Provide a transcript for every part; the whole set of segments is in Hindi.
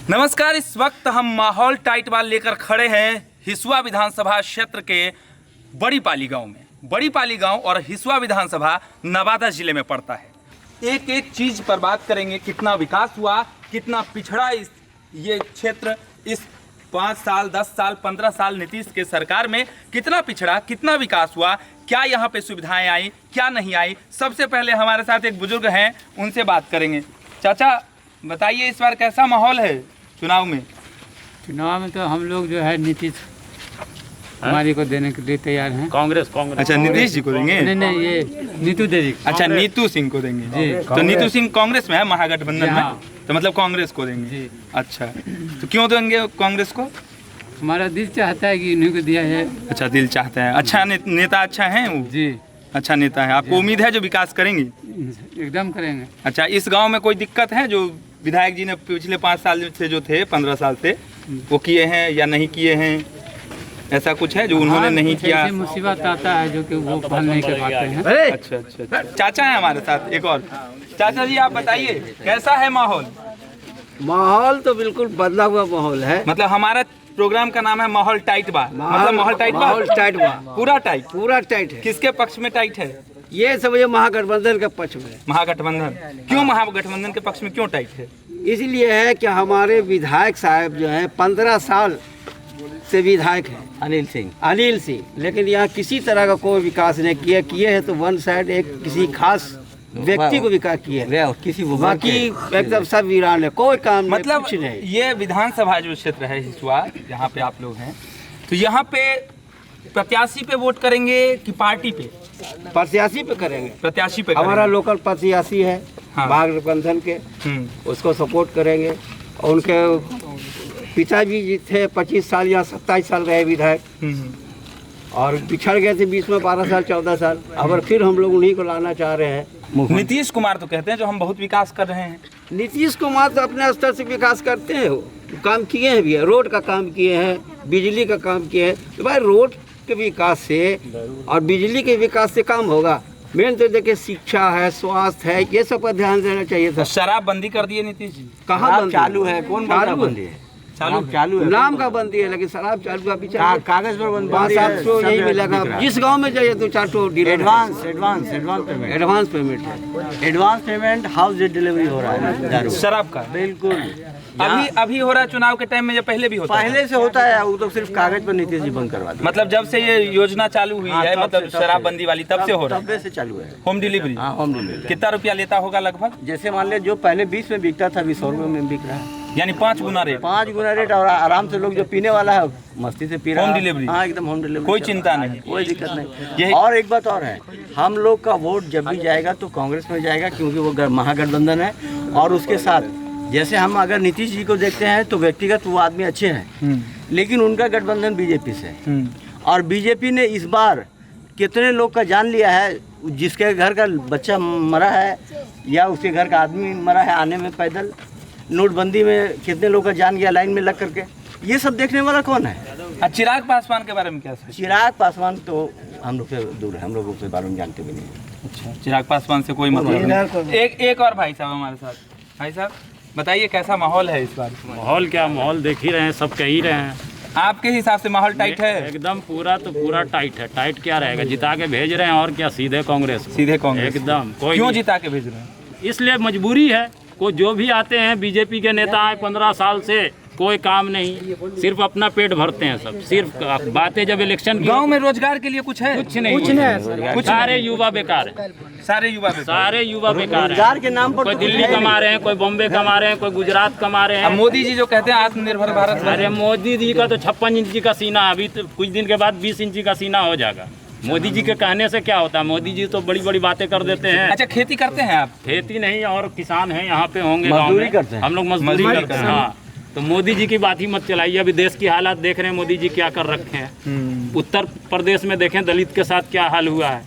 नमस्कार। इस वक्त हम माहौल टाइट वाल लेकर खड़े हैं हिसुआ विधानसभा क्षेत्र के बड़ी पाली गांव में। बड़ी पाली गांव और हिसुआ विधानसभा नवादा जिले में पड़ता है। एक एक चीज़ पर बात करेंगे, कितना विकास हुआ, कितना पिछड़ा ये क्षेत्र इस 5 साल 10 साल 15 साल नीतीश के सरकार में कितना पिछड़ा, कितना विकास हुआ, क्या यहाँ पे सुविधाएं आई, क्या नहीं आई। सबसे पहले हमारे साथ एक बुजुर्ग हैं, उनसे बात करेंगे। चाचा बताइए, इस बार कैसा माहौल है चुनाव में? चुनाव में तो हम लोग जो है नीतीश कुमारी को देने के लिए तैयार हैं। कांग्रेस। अच्छा, नीतीश जी को देंगे? नहीं, ये नीतू देवी। अच्छा, नीतू सिंह को देंगे जी। तो नीतू सिंह कांग्रेस में है, महागठबंधन में, हाँ। तो मतलब कांग्रेस को देंगे जी। अच्छा, तो क्यों देंगे कांग्रेस को? हमारा दिल चाहता है कि इन्हीं को दिया है। अच्छा, दिल चाहते हैं। अच्छा नेता अच्छा है वो? जी, अच्छा नेता है। आपको उम्मीद है जो विकास करेंगे? एकदम करेंगे। अच्छा, इस गांव में कोई दिक्कत है जो विधायक जी ने पिछले 5 साल से जो थे 15 साल से वो किए हैं या नहीं किए हैं? ऐसा कुछ है जो उन्होंने नहीं किया? ऐसी मुसीबत आता है जो कि वो हल नहीं कर पाते हैं। अच्छा अच्छा अच्छा। चाचा है हमारे साथ एक और। चाचा जी आप बताइए कैसा है माहौल? माहौल तो बिल्कुल बदला हुआ माहौल है। मतलब हमारा प्रोग्राम का नाम है माहौल टाइट बा। मतलब माहौल टाइट बा? माहौल टाइट बा। पूरा टाइट? पूरा टाइट है। किसके पक्ष में टाइट है? ये समझिए महागठबंधन के पक्ष में है। महागठबंधन। क्यों महागठबंधन के पक्ष में क्यों टाइट है? इसलिए है कि हमारे विधायक साहब जो हैं 15 साल से विधायक हैं, अनिल सिंह, लेकिन यहाँ किसी तरह का कोई विकास नहीं किए हैं तो वन साइड एक किसी खास व्यक्ति को विकास किए हैं, किसी बाकी एकदम सब वीरान है, कोई काम नहीं, मतलब कुछ नहीं। ये विधानसभा जो क्षेत्र है हिसुआ, जहाँ पे आप लोग हैं, तो यहाँ पे प्रत्याशी पे वोट करेंगे कि पार्टी पे? प्रत्याशी पे करेंगे। प्रत्याशी पे हमारा करेंगे। लोकल प्रत्याशी है हाँ। महागठबंधन के, उसको सपोर्ट करेंगे। और उनके पिताजी जी थे 25 साल या 27 साल रहे विधायक और पिछड़ गए थे बीच में 12 साल 14 साल। अब फिर हम लोग उन्हीं को लाना चाह रहे हैं। नीतीश कुमार तो कहते हैं जो हम बहुत विकास कर रहे हैं। नीतीश कुमार तो अपने स्तर से विकास करते हैं, वो काम किए हैं भी है, रोड का काम किए हैं, बिजली का काम किए हैं। तो भाई रोड के विकास से और बिजली के विकास से काम होगा? मेन तो देखिए शिक्षा है, स्वास्थ्य है, ये सब पर ध्यान देना चाहिए था। शराब बंदी कर दिए नीतीश जी। कहाँ बंदी चालू है? कौन बंदी है? चालू है, नाम का बंदी है, लेकिन शराब चालू का पीछे कागज पर बंदी 500-700 यही मिलेगा। जिस गांव में जाइए तो 4 dealer advance payment house delivery हो रहा है दारू शराब का। बिल्कुल। अभी हो रहा है चुनाव के टाइम में, या पहले भी होता है? पहले से होता है, वो तो सिर्फ कागज पर नीतीश जी बंद करवा दिया। मतलब जब से ये योजना चालू हुई है, मतलब शराबबंदी वाली, तब से हो रहा है? तब से चालू है। Home delivery? हाँ, होम डिलीवरी। कितना रुपया लेता होगा लगभग? जैसे मान ले जो पहले 20 में बिकता था 20 रुपये में बिक रहा है, यानी 5 गुना रेट। 5 गुना रेट। और आराम से लोग जो पीने वाला है मस्ती से पी रहा है। Home delivery? हाँ, एकदम होम डिलीवरी। कोई चिंता नहीं, कोई दिक्कत नहीं। यही- और एक बात और है, हम लोग का वोट जब भी जाएगा तो कांग्रेस में जाएगा, क्योंकि वो महागठबंधन है। और उसके साथ जैसे हम अगर नीतीश जी को देखते हैं तो व्यक्तिगत वो आदमी अच्छे हैं, लेकिन उनका गठबंधन बीजेपी से है। और बीजेपी ने इस बार कितने लोग का जान लिया है, जिसके घर का बच्चा मरा है या उसके घर का आदमी मरा है आने में पैदल। नोटबंदी में कितने लोग का जान गया लाइन में लग करके। ये सब देखने वाला कौन है? चिराग पासवान के बारे में क्या सोचते? चिराग पासवान तो हम लोग से दूर है, हम लोग उसके बारे में जानते भी नहीं। अच्छा, चिराग पासवान से कोई मतलब नहीं। एक और भाई साहब हमारे साथ। भाई साहब बताइए कैसा माहौल है इस बार? माहौल क्या, माहौल देख ही रहे हैं, सब कह ही रहे हैं। आपके हिसाब से माहौल टाइट है? एकदम पूरा टाइट है। टाइट क्या रहेगा, जिता के भेज रहे हैं और क्या, सीधे कांग्रेस को। सीधे कांग्रेस एकदम। कोई क्यों नहीं। जिता के भेज रहे हैं? इसलिए मजबूरी है। कोई जो भी आते हैं बीजेपी के नेता आए 15 साल से, कोई काम नहीं, सिर्फ अपना पेट भरते हैं सब। सिर्फ बातें जब इलेक्शन की। गांव में रोजगार के लिए कुछ है? कुछ नहीं। कुछ सारे युवा बेकार है। सारे युवा बेकार है। रोजगार के नाम पर कोई दिल्ली कमा रहे हैं, कोई बॉम्बे कमा रहे हैं, कोई गुजरात कमा रहे अब हैं। मोदी जी जो कहते हैं आत्मनिर्भर भारत। अरे मोदी जी का तो 56 इंची का सीना, अभी तो कुछ दिन के बाद 20 इंची का सीना हो जाएगा। मोदी जी के कहने से क्या होता है? मोदी जी तो बड़ी बड़ी बातें कर देते हैं। अच्छा, खेती करते हैं आप? खेती नहीं, और किसान हैं यहाँ पे, होंगे मजदूरी करते हैं। हम लोग मजदूरी करते हैं। हाँ, तो मोदी जी की बात ही मत चलाइए। अभी देश की हालात देख रहे हैं, मोदी जी क्या कर रखे हैं। उत्तर प्रदेश में देखें दलित के साथ क्या हाल हुआ है।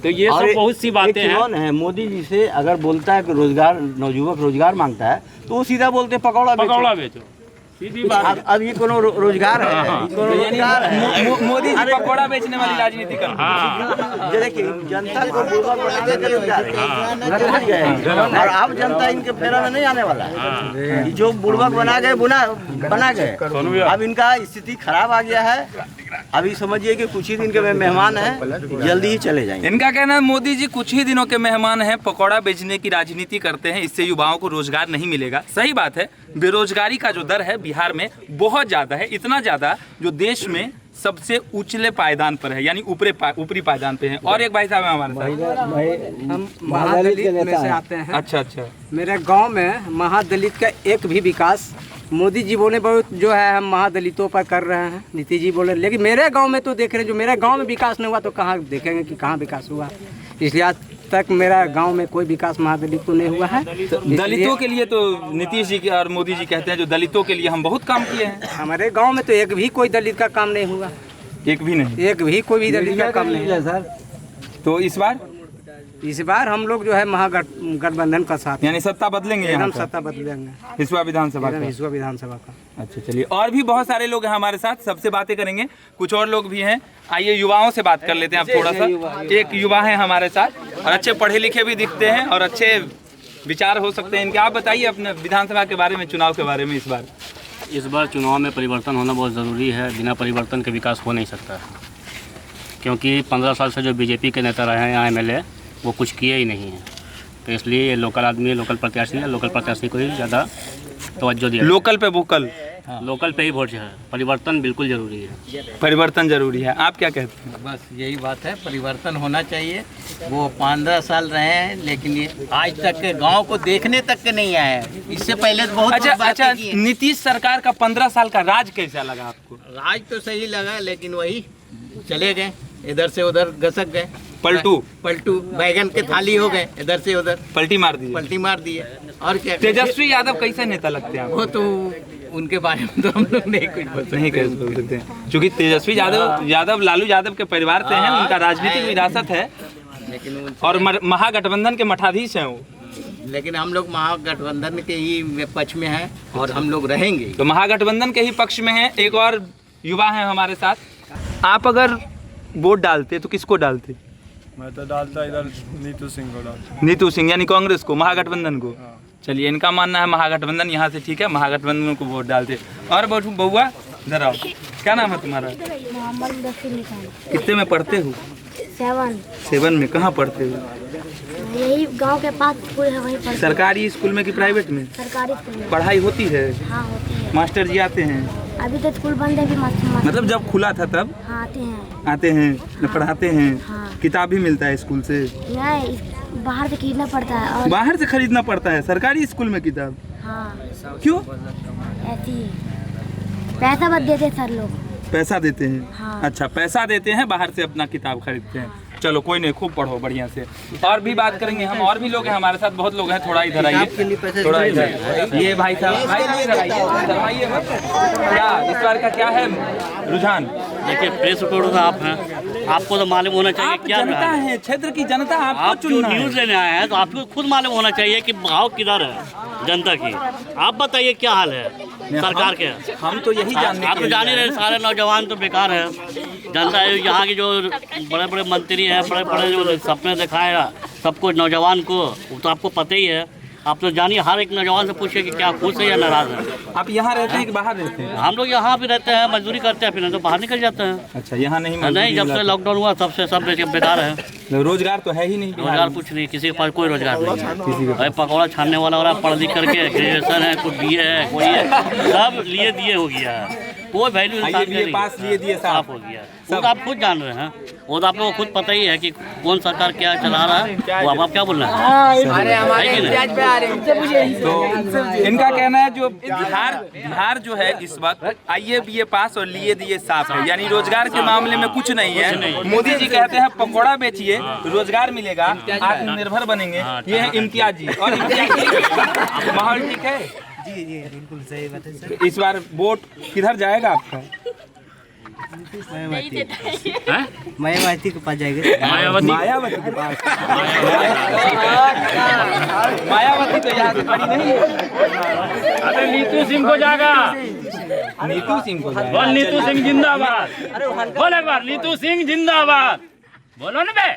तो ये सब बहुत सी बातें हैं। मोदी जी से अगर बोलता है कि रोजगार, नवयुवक रोजगार मांगता है तो वो सीधा बोलते हैं पकौड़ा बेचो। सीधी बात है। अब ये कोनो रोजगार है, ये कोनो रोजगार है। मोदी जी पकौड़ा बेचने वाली राजनीति कर ये देखिए जनता को बुर्बक बना के समझ गए, और अब जनता इनके फेरा में नहीं आने वाला है। जो बुर्बक बना गए अब इनका स्थिति खराब आ गया है। अभी समझिए कि कुछ ही दिन के मेहमान हैं, जल्दी ही चले जाएंगे। इनका कहना है मोदी जी कुछ ही दिनों के मेहमान हैं, पकौड़ा बेचने की राजनीति करते हैं, इससे युवाओं को रोजगार नहीं मिलेगा। सही बात है, बेरोजगारी का जो दर है बिहार में बहुत ज़्यादा है, इतना ज़्यादा जो देश में सबसे ऊंचले पायदान पर है, यानी ऊपरी पायदान पे है। और एक भाई साहब है हमारे साथ। हम महादलित में से आते हैं। अच्छा। मेरे गांव में महादलित का एक भी विकास मोदी जी बोले बहुत जो है हम महादलितों पर कर रहे हैं, नीतीश जी बोले, लेकिन मेरे गांव में तो देख रहे हैं जो मेरे गांव में विकास नहीं हुआ तो कहाँ देखेंगे कि कहाँ विकास हुआ। इसलिए आज तक मेरा गांव में कोई विकास महादलित को नहीं हुआ है। दलितों के लिए तो नीतीश जी और मोदी जी कहते हैं जो दलितों के लिए हम बहुत काम किए हैं। हमारे गाँव में तो एक भी कोई दलित का काम नहीं हुआ, एक भी नहीं, एक भी कोई भी दलित का काम नहीं है सर। तो इस बार हम लोग जो है महागठबंधन का साथ, यानी सत्ता बदलेंगे, एकदम सत्ता बदलेंगे, हिसुआ विधानसभा का। हिसुआ विधानसभा का। अच्छा चलिए, और भी बहुत सारे लोग हैं हमारे साथ, सबसे बातें करेंगे। कुछ और लोग भी हैं, आइए युवाओं से बात कर लेते हैं अब थोड़ा सा। एक युवा है हमारे साथ और अच्छे पढ़े लिखे भी दिखते हैं और अच्छे विचार हो सकते हैं इनके। आप बताइए अपने विधानसभा के बारे में, चुनाव के बारे में। इस बार चुनाव में परिवर्तन होना बहुत ज़रूरी है। बिना परिवर्तन के विकास हो नहीं सकता, क्योंकि 15 साल से जो बीजेपी के नेता रहे हैं यहाँ MLA वो कुछ किए ही नहीं है। तो इसलिए ये लोकल आदमी, लोकल प्रत्याशी है, लोकल प्रत्याशी को ही ज़्यादा तवज्जो दिया। लोकल पे वोकल, लोकल पे ही वोट है। परिवर्तन बिल्कुल ज़रूरी है। परिवर्तन जरूरी है। आप क्या कहते हैं? बस यही बात है, परिवर्तन होना चाहिए। वो 15 साल रहे हैं लेकिन ये आज तक के गांव को देखने तक के नहीं आए हैं। इससे पहले तो बहुत अच्छा, नीतीश सरकार का 15 साल का राज कैसा लगा आपको? राज तो सही लगा, लेकिन वही चले गए, इधर से उधर घसक गए, पलटू बैगन के थाली हो गए, इधर से उधर पलटी मार दिए। और क्या? तेजस्वी यादव कैसे नेता लगते हैं? वो तो उनके बारे में तो हम लोग नहीं कुछ बोल सकते हैं, क्योंकि तेजस्वी यादव लालू यादव के परिवार से हैं, उनका राजनीतिक विरासत है, लेकिन और महागठबंधन के मठाधीश हैं वो। लेकिन हम लोग महागठबंधन के ही पक्ष में हैं और हम लोग रहेंगे। तो महागठबंधन के ही पक्ष में हैं। एक और युवा है हमारे साथ। आप अगर वोट डालते तो किसको डालते? मैं तो डालता इधर नीतू सिंह को डालता। नीतू सिंह यानी कांग्रेस को, महागठबंधन को। चलिए, इनका मानना है महागठबंधन यहाँ से ठीक है, महागठबंधन को वोट डालते। और बउआ इधर आओ, क्या नाम है तुम्हारा? मोहम्मद। कितने में पढ़ते हो? 7 में। कहाँ पढ़ते हो? यही गांव के पास स्कूल है, वहीं पढ़ते। सरकारी स्कूल में कि प्राइवेट में? सरकारी स्कूल में। पढ़ाई होती है? हाँ होती है। मास्टर जी आते हैं? अभी तो स्कूल बंद है, भी मास्टर मतलब जब खुला था तब? हाँ आते हैं, हाँ। पढ़ाते हैं। हाँ। किताब भी मिलता है स्कूल से? नहीं, बाहर से खरीदना पड़ता है। और बाहर से खरीदना पड़ता है सरकारी स्कूल में किताब? हाँ। क्यों? ऐसी ही पैसा मत देते सर लोग। पैसा देते हैं? हाँ। अच्छा, पैसा देते हैं, बाहर से अपना किताब खरीदते हैं। चलो कोई नहीं, खूब पढ़ो बढ़िया से। और भी बात करेंगे हम, और भी लोग हैं हमारे साथ, बहुत लोग हैं। थोड़ा इधर आइए, थोड़ा इधर। ये भाई साहब इधर आइए। क्या इस बार का क्या है रुझान? देखिए, प्रेस रिपोर्टर आप हैं, आपको तो मालूम होना चाहिए आप क्या जनता है, क्षेत्र की जनता आपको आप जो चुनना है। न्यूज़ लेने आए हैं तो आपको खुद मालूम होना चाहिए कि भाव किधर है जनता की। आप बताइए क्या हाल है सरकार के? हम तो यही जानने आप तो जान ही रहे, सारे नौजवान तो बेकार है। जनता यहाँ की जो बड़े बड़े मंत्री हैं, बड़े बड़े जो सपने दिखाएगा सबको नौजवान को, वो तो आपको पता ही है। आप तो जानिए, हर एक नौजवान से पूछिए कि क्या खुश है या नाराज है। आप यहाँ रहते हैं कि बाहर रहते हैं? हम लोग यहाँ भी रहते हैं, मजदूरी करते हैं, फिर तो बाहर निकल जाते हैं। अच्छा, यहाँ नहीं? नहीं, जब से लॉकडाउन हुआ तब से सब बेकार है। रोजगार तो है ही नहीं? रोजगार कुछ नहीं, किसी के पास कोई रोजगार नहीं है। भाई पकौड़ा छानने वाला हो रहा है, पढ़ लिख करके ग्रेजुएशन है, कोई BA है, कोई है, सब लिए दिए हो गया है। कोई वैल्यू नहीं, पास लिए दिए साफ हो गया। वो तो आप खुद जान रहे हैं, वो तो आप लोगों को खुद पता ही है कि कौन सरकार क्या चला रहा है। वो आप क्या बोल रहे हैं? तो इनका कहना है जो बिहार जो है इस वक्त IABA पास और लिए दिए साफ है, यानी रोजगार के मामले में कुछ नहीं है। मोदी जी कहते हैं पकौड़ा बेचिए, रोजगार मिलेगा, आत्मनिर्भर बनेंगे। ये है इम्तियाज जी। और माहौल ठीक है? जी बिल्कुल सही बात है सर। इस बार वोट किधर जाएगा आपका? मायावती के पास जाएगा। मायावती के पास? मायावती तो यहाँ से बड़ी नहीं है। अरे नीतू सिंह को जाएगा। नीतू सिंह को बोल नीतू सिंह जिंदाबाद, बोल एक बार नीतू सिंह जिंदाबाद, बोलो ना बे।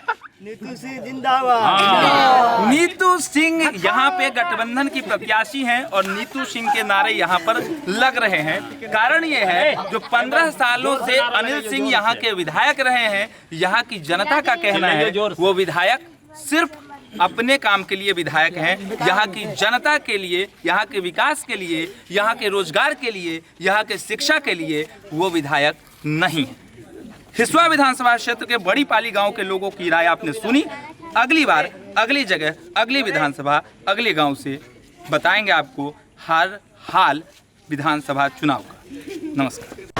नीतू सिंह जिंदाबाद। नीतू सिंह यहाँ पे गठबंधन की प्रत्याशी हैं और नीतू सिंह के नारे यहाँ पर लग रहे हैं। कारण ये है जो 15 सालों से अनिल सिंह यहाँ के विधायक रहे हैं, यहाँ की जनता का कहना है वो विधायक सिर्फ अपने काम के लिए विधायक हैं, यहाँ की जनता के लिए, यहाँ के विकास के लिए, यहाँ के रोजगार के लिए, यहाँ के शिक्षा के लिए वो विधायक नहीं है। हिसुआ विधानसभा क्षेत्र के बड़ी पाली गांव के लोगों की राय आपने सुनी। अगली बार, अगली जगह, अगली विधानसभा, अगले गांव से बताएंगे आपको हर हाल विधानसभा चुनाव का। नमस्कार।